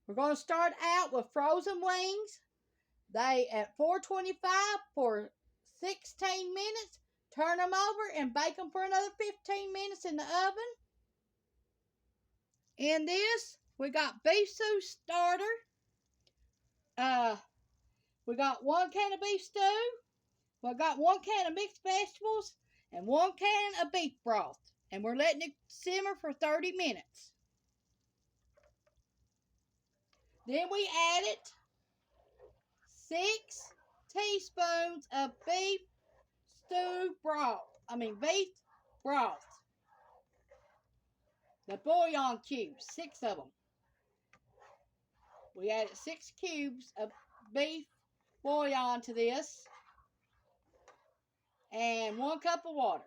We're going to start out with frozen wings. They at 425 for 16 minutes. Turn them over and bake them for another 15 minutes in the oven. In this, we got beef stew starter. We got 1 can of beef stew. We got 1 can of mixed vegetables and 1 can of beef broth. And we're letting it simmer for 30 minutes. Then we added 6 teaspoons of beef broth. The bouillon cubes, 6 of them. We added 6 cubes of beef bouillon to this. And 1 cup of water.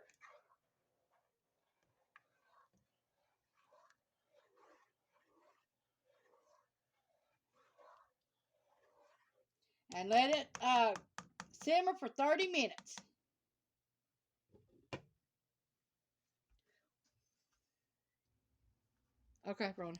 And let it simmer for 30 minutes. Okay, Ronnie.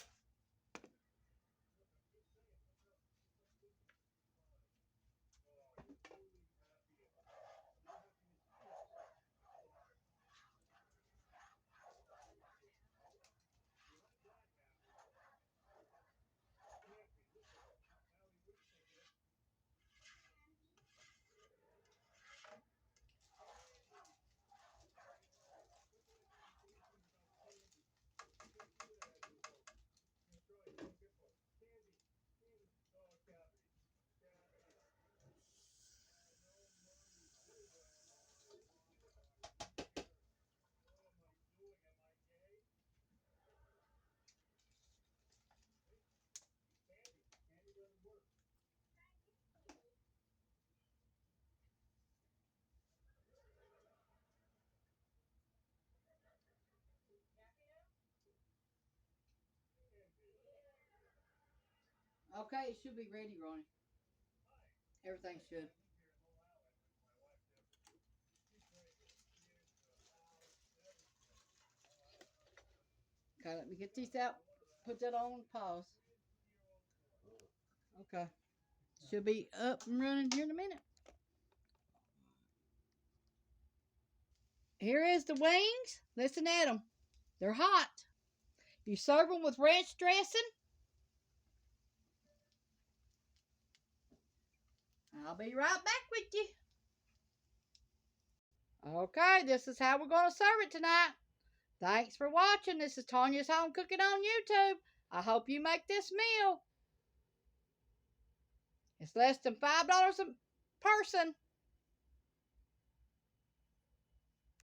Okay, it should be ready, Ronnie. Everything should. Okay, let me get these out. Put that on pause. Okay. Should be up and running here in a minute. Here is the wings. Listen at them. They're hot. You serve them with ranch dressing. I'll be right back with you. Okay, this is how we're going to serve it tonight. Thanks for watching. This is Tanya's Home Cooking on YouTube. I hope you make this meal. It's less than $5 a person.